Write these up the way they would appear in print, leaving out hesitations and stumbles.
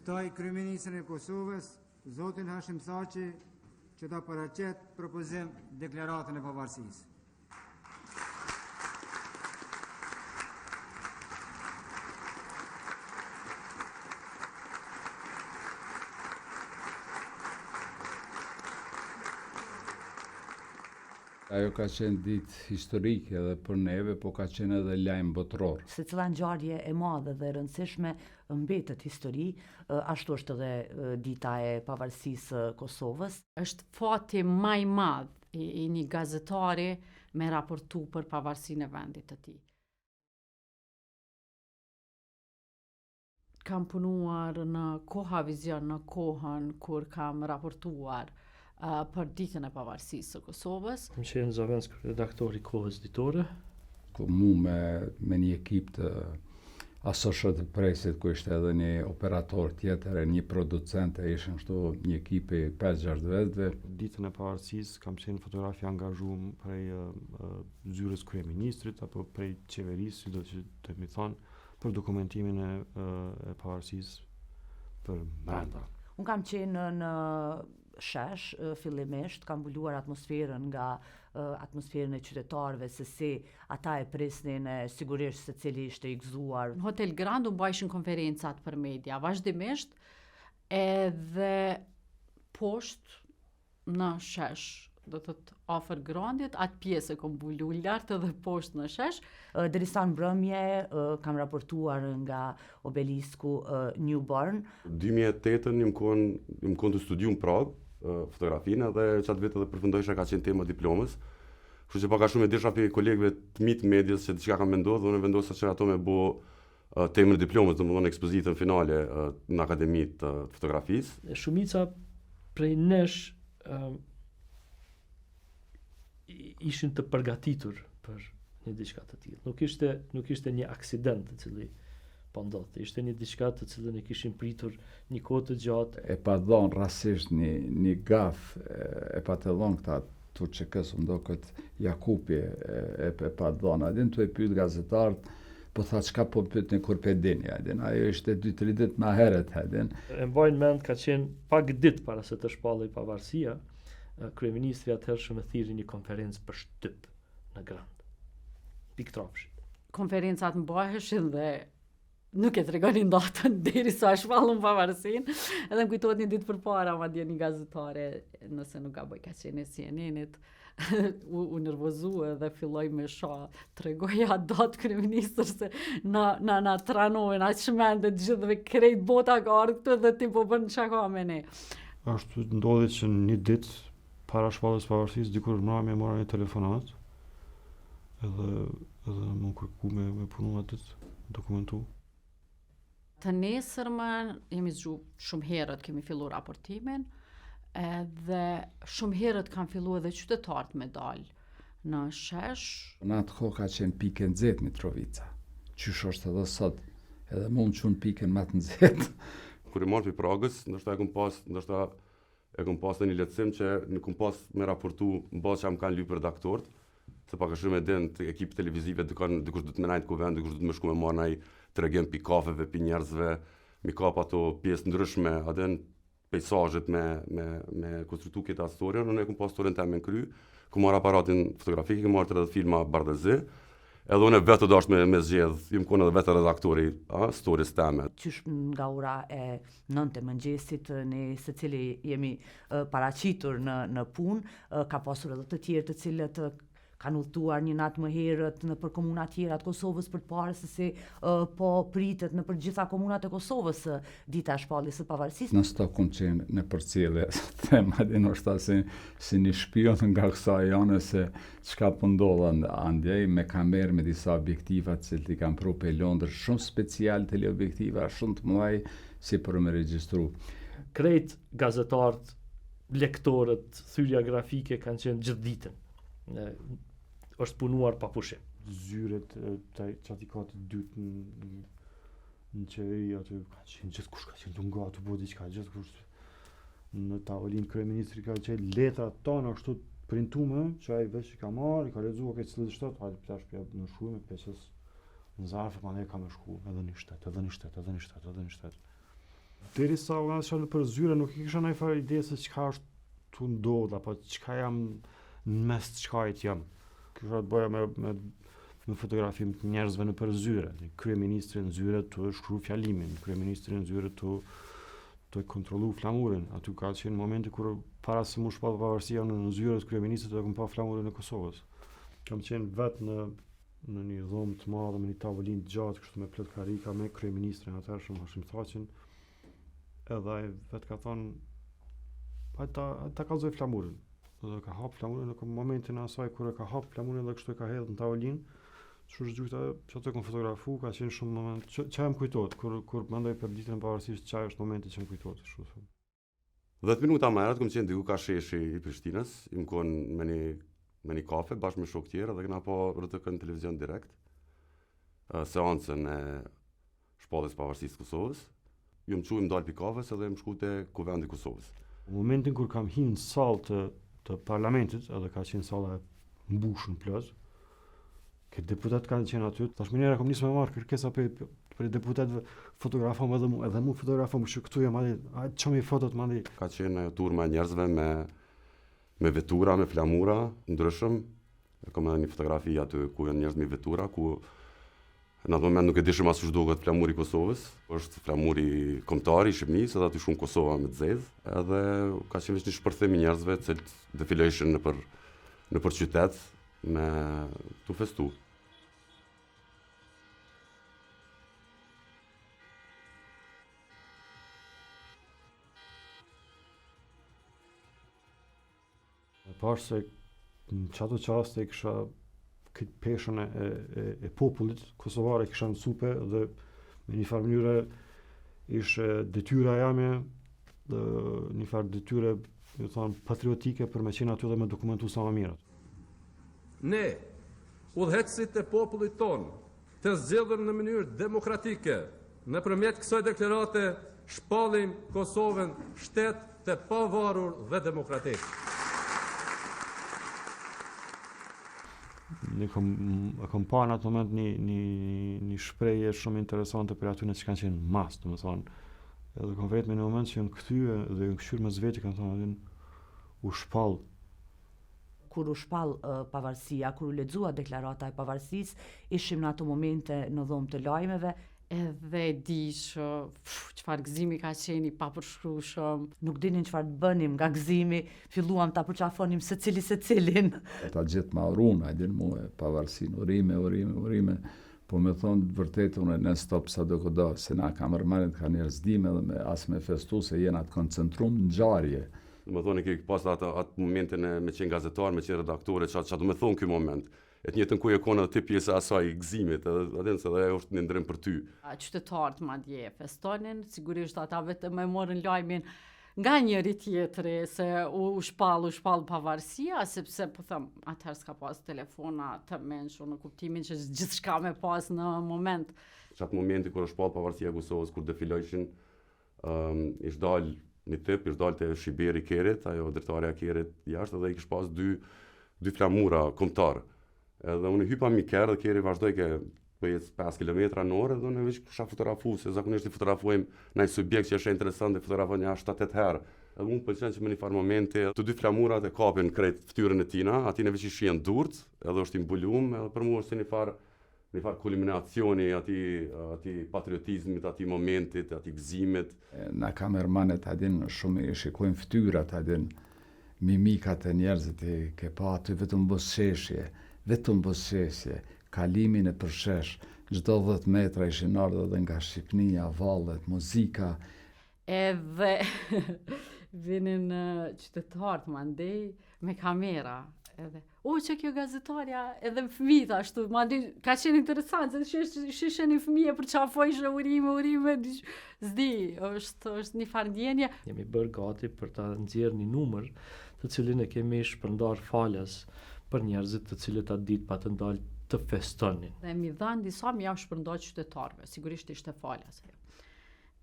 Ftoj kryeministrin e Kosovës, zotin Hashim Thaçi, që ta paraqet propozim deklaratën e pavarësisë. Ajo ka qenë ditë historike edhe për neve, po ka qenë edhe lajm botror. Secila ngjarje e madhe dhe e rëndësishme mbetet histori, ashtu është edhe dita e pavarësisë së Kosovës. Është fati më i madh i një gazetari me raportu për pavarësinë e vendit të tij. Kam punuar në Koha Vizion, në kohën kur kam raportuar për ditën e pavarësisë së Kosovës. Kam qenë zavensk redaktor i Kohës Ditore. Ku mu me një ekip të Associated Pressit, ku ishte edhe një operator tjetër e një producent, e ishën kështu një ekip i 5-6 vetëve. Ditën e pavarësisë kam qenë fotograf i angazhuar prej zyrës kryeministrit apo prej qeverisë, si do të më thonë, për dokumentimin e pavarësisë për brenda. Unë kam qenë në shesh, fillimisht kam mbuluar atmosferën nga atmosferën e qytetarëve, se si ata e prisnin, sigurisht se cili ishte i gëzuar. Në Hotel Grand u bajshin konferencat për media, vazhdimisht, edhe poshtë në shesh, do të thotë afër Grandit, atë pjesë e kom mbulu lart edhe poshtë në shesh. Derisa në mbrëmje kam raportuar nga obelisku Newborn. 2008 jam kon të studiu në Prag, fotografinë, dhe qatë vetë edhe përfundojshë ka qenë tema diplomës. Kështu që paka shumë e disha për kolegëve të mitë medjes që diçka kam menduar, dhe unë vendosa që ato me bo temën e diplomës, domethënë ekspozitën finale në Akademitë të Fotografisë. Shumica prej nesh ishin të përgatitur për një diçka të tillë. Nuk ishte një aksident të cili po ndodhte. Ishte një diçka të cilën e kishin pritur një kohë të gjatë. E pa dhënë rastisht një gaf, e pa të dhënë këta Turçekës, më do këtë Jakupi e pa dhënë. Adin të e pyet gazetarët, po tha çka po pyet në kur pe dini, adin. Ajo ishte 2-3 ditë më herët, adin. E mbajnë mend ka qenë pak ditë para se të shpallej pavarësia, kryeministri atëhershëm e thirrri një konferencë për shtyp në Grand. Piktrafshit. Konferencat mbaheshin dhe nuk e tregonin datën derisa shpallën pavarësinë. Edhe më kujtohet një ditë përpara, madje një gazetare, nëse nuk gaboj, ka qenë CNN-it, u nervozua dhe filloi me tregoja datë kryeministër se na tranojnë, aq shmendet gjithë dhe krejt bota ka ardhur këtu dhe ti po bën çka me ne. Ashtu ndodhi që një ditë para shpalljes pavarësisë dikur mbrëmje mora një telefonat, edhe më kërku me punu atë dokumentu. Të nesërmën jemi zgju shumë herët kemi filluar raportimin, edhe shumë herët kanë filluar edhe qytetarët me dalë në shesh. Në atë kohë ka qenë pikë nxehtë Mitrovica. Qysh është edhe sot, edhe mund çun pikën më të nxehtë. Kur e marr pi Pragës, ndoshta e kom pas një lehtësim që nuk kom pas me raportu mbas që më kanë lyp redaktorët, se pak a shumë e din të ekip televizive dikush do të më najt ku vend, dikush do të më shku me marr naj tregim pi kafeve, pi njerëzve, mi kap ato pjesë ndryshme, adin pejsazhet me konstruktu këtë historinë. Unë e kom pas historinë time në kry, kom marr aparatin fotografik, kom marr 30 filma bardhëzi, edhe unë vetë dash me zgjedh, jam kon edhe vetë redaktori stories teme. Qysh nga ora e 9 të mëngjesit, ne secili jemi paraqitur në punë, ka pasur edhe të tjerë të cilët kanë udhëtuar një natë më herët në për komuna tjera të Kosovës për të parë se si po pritet në për gjitha komunat e Kosovës dita e shpalljes së pavarësisë. Në sto kom qenë në përcjellje tema dhe ndoshta si një shpion nga kësaj jane se çka po ndodh andej me kamerë me disa objektiva që i kanë pru pe Londër, shumë special teleobjektiva, shumë të mëdha si për me regjistru. Krejt gazetarët, lektorët, thyrja grafike kanë qenë gjithë ditën. Është punuar pa pushim. Zyret që ati ka të dytë në qeveri, aty ka qenë gjithë kush ka qenë të nga të bodi qka gjithë kush. Në tavolinë kryeministri ka qenë letra tonë ashtu printume, që ai veç i ka marrë, i ka lexuar këtë cilë shtet, hajde pitash për në shku me pesës në zarfë, pa ne ka me shku edhe një shtet. Derisa u nga në për zyre, nuk i kisha ndonjë farë ide se çka është tu ndodh apo çka jam në mes të çkajt jam. Kisha të bëja me fotografim të njerëzve në për zyre. Kryeministri në zyre të shkruaj fjalimin, kryeministri në zyre të kontrollu flamurin. Aty ka qenë momenti kur para se mu shpall pavarësia në zyre të kryeministrit do të pa flamurin e Kosovës. Kam qenë vetë në një dhomë të madhe me një tavolinë të gjatë kështu me plot karika me kryeministrin atëhershëm Hashim Thaçin. Edhe ai vetë ka thonë ta kallzoi flamurin. Edhe ka hap flamurin në momentin e asaj kur e ka hap flamurin dhe kështu e ka hedhur në tavolinë. Çu zgjujta që ato kam fotografu, ka qenë shumë moment çfarë më kujtohet kur mendoj për ditën e pavarësisë, çfarë është momenti që më kujtohet, kështu them. 10 minuta më herët kam qenë diku ka sheshi i Prishtinës, im kon me një kafe bashkë me shok tjerë dhe kena pa RTK në televizion direkt seancën e shpalljes pavarësisë të Kosovës. Ju më çuim dal pi kafes edhe më shku te Kuvendi i Kosovës. Në momentin kur kam hyrë në sallë të parlamentit, edhe ka qenë salla e mbushur plot, që deputat kanë qenë aty, tash më njëra kom nisur me marr kërkesa për deputetëve, fotografom edhe mu fotografom që këtu jam aty, çomi fotot mandi. Ka qenë ajo turma e njerëzve me vetura, me flamura ndryshëm. Kam edhe një fotografi aty ku janë njerëz me vetura, ku në atë moment nuk e dishim as duket flamuri i Kosovës, është flamuri kombëtar i Shqipërisë, edhe aty shumë Kosova me zezë, edhe ka qenë një shpërthim i njerëzve që defilojshin nëpër qytet me tu festu. Pash se në qato qaste kisha këtë peshën e popullit kosovar e kisha në supe dhe me një farë mënyre ishte detyra jame dhe një farë detyre patriotike për me qenë aty dhe me dokumentu sa më mirët. Ne, udhëheqësit e popullit ton, të zgjedhur në mënyrë demokratike, nëpërmjet kësaj deklarate shpallim Kosovën shtet të pavarur dhe demokratik. Ne kam pa në atë moment një shprehje shumë interesante për aty në që kanë qenë mas, domethënë. Edhe kam vetë me një moment që janë kthye dhe janë kthyer me zveti, kanë thonë u shpall. Kur u shpall pavarësia, kur u lexua deklarata e pavarësisë, ishim në ato momente në dhomë të lajmeve. Edhe di që çfarë gëzimi ka qenë i papërshkrueshëm. Nuk dinin çfarë të bënim nga gëzimi, filluam ta përqafonim secilin. Ta gjithë ma uruna, din mu e pavarësinë, urime, po me thonë vërtet unë në stop sa do këdo, se na ka mërmarit ka njerëzdime dhe as me festu se jena të koncentrum në ngjarje. Do me thonë, pas atë momentin me qenë gazetar, me qenë redaktore, që do me thonë këj moment. E të njëjtën ku e kona dhe ti pjesë asaj gëzimit, edhe se dhe është një ndrim për ty. Qytetarët madje festonin, sigurisht ata vetëm e morën lajmin nga njëri tjetri se u shpall pavarësia, sepse po them, atëherë s'ka pas telefona të mençur në kuptimin që gjithçka me pas në moment. Çatë momenti kur është shpall pavarësia e Kosovës, kur defilojshin, ish dal një tip, ish dal te Shiberi Kerit, ajo drejtoria e Kerit jashtë dhe i kish pas dy flamura kombëtar. Edhe unë hypa mi kerë dhe Keri vazhdoj ke pëjec 5 km në orë dhe unë veç kisha fotografu, se zakonisht i fotografuajmë në një subjekt që është interesant dhe fotografuajmë një 7-8 herë. Edhe unë pëlqen që me një farë momente, të dy flamurat e kapin krejt ftyrën e tina, ati në veç i shien durt, edhe është i mbulum, edhe për mu është një farë kulminacioni ati patriotizmit, ati momentit, ati gëzimit. Na kamermanet adin shumë i shikojnë ftyrat adin, mimikat e njerëzit e ke pa aty vetëm bosqeshje, kalimin e përshesh, çdo 10 metra ishin ardhur edhe nga Shqipnia, vallet, muzika. Edhe vinin qytetarët mandej me kamera. Edhe, që kjo gazetarja edhe fëmijët ashtu, mandej ka qenë interesant, se shishe një fëmijë për qafojshë urime, zdi, është një farë ndjenje. Jemi bërë gati për ta nxjerrë një numër të cilin e kemi shpërndar falas për njerëzit të cilët atë ditë pa të ndalë të festonin. Dhe mi dhanë disa mi jam shpërndar qytetarëve, sigurisht ishte falas.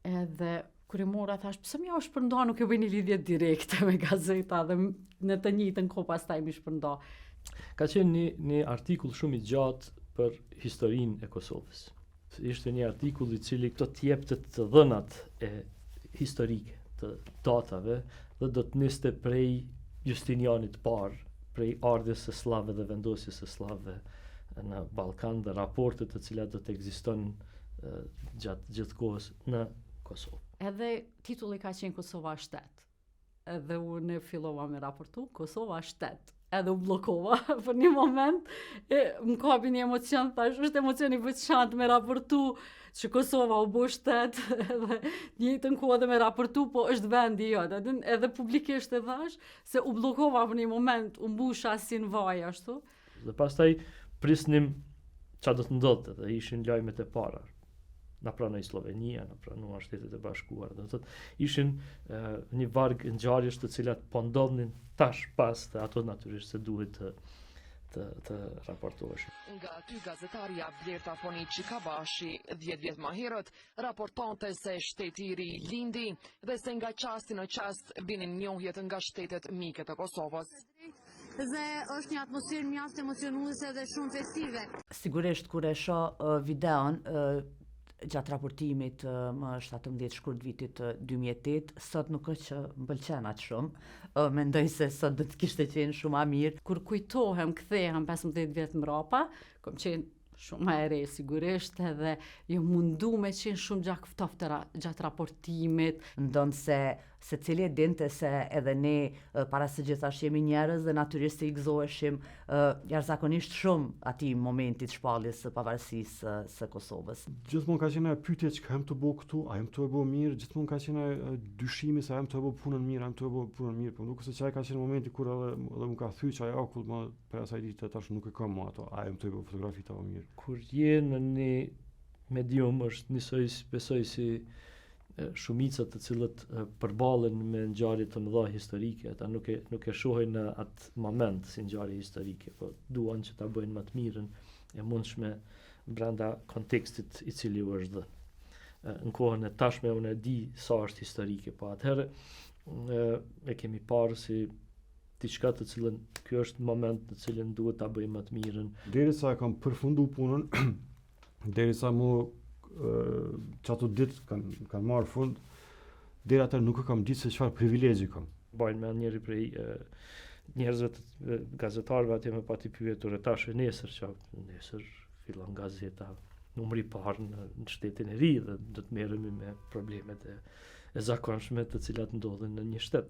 Edhe kur i mora thash, pse mi jam shpërndar, nuk e bëj një lidhje direkte me gazeta dhe në të njëjtën kohë pastaj mi shpërndar. Ka qenë një artikull shumë i gjatë për historinë e Kosovës. Ishte një artikull i cili këto t'jepte të dhënat e historike të datave dhe do të niste prej Justinianit parë, prej ardhjes së slavëve dhe vendosjes së slavëve në Ballkan dhe raportet të cilat do të ekzistojnë gjatë gjithë kohës në Kosovë. Edhe titulli ka qenë Kosova shtet. Edhe unë fillova me raportu Kosova shtet. Edhe u bllokova për një moment, më kapi një emocion, thash, është emocion i veçantë me raportu që Kosova u bë shtet, edhe njëjtën kohë edhe me raportu, po është vendi jot. Edhe publikisht e thash se u bllokova për një moment, u mbusha si në vaj ashtu. Dhe pastaj prisnim çfarë do të ndodhte, dhe ishin lajmet e para. Na pranoi Slovenia, na pranuan Shtetet e Bashkuara. Do të thotë ishin një varg ngjarjesh të cilat po ndodhnin tash pas dhe ato natyrisht se duhet të raportoheshin. Nga aty gazetaria Blerta Fonici Kabashi 10 vjet më herët raportonte se shteti i ri lindi dhe se nga qasti në qast binin njohjet nga shtetet mike të Kosovës. Dhe është një atmosferë mjaft emocionuese dhe shumë festive. Sigurisht kur e shoh videon gjatë raportimit më 17 shkurt vitit 2008, sot nuk është që më pëlqen aq shumë. Mendoj se sot do të kishte qenë shumë më mirë. Kur kujtohem, kthehem 15 vjet mbrapa, kam qenë shumë më e re sigurisht edhe jo mundu me qenë shumë gjatë raportimit. Ndonë se cili e dinte se edhe ne para së gjithash jemi njerëz dhe natyrisht se i gëzoheshim jashtëzakonisht shumë atij momentit shpalljes së pavarësisë së Kosovës. Gjithmonë ka qenë pyetje që jam të bëj këtu, a jam të bëj mirë, gjithmonë ka qenë dyshimi se a jam të bëj punën mirë, po nuk se çaj ka qenë momenti kur edhe më ka thyer çaj akull më për asaj dite tash nuk e kam më ato, a jam të bëj fotografi të mirë. Kur je në një medium është njësoj besoj si shumicat të cilët përballen me ngjarje të mëdha historike, ata nuk e shohin në atë moment si ngjarje historike, po duan që ta bëjnë më të mirën e mundshme brenda kontekstit i cili u është dhënë. Në kohën e tashme unë e di sa është historike, po atëherë e kemi parë si diçka të cilën ky është moment në cilin duhet ta bëjmë më të mirën. Derisa kam përfundu punën, derisa çato ditë kanë marrë fund, deri atë nuk e kam ditë se çfarë privilegji kam. Bajnë me njëri prej njerëzve të gazetarëve atje me pati pyetur e tash nesër fillon gazeta numri i parë në shtetin e ri dhe do të merremi me problemet e zakonshme të cilat ndodhin në një shtet.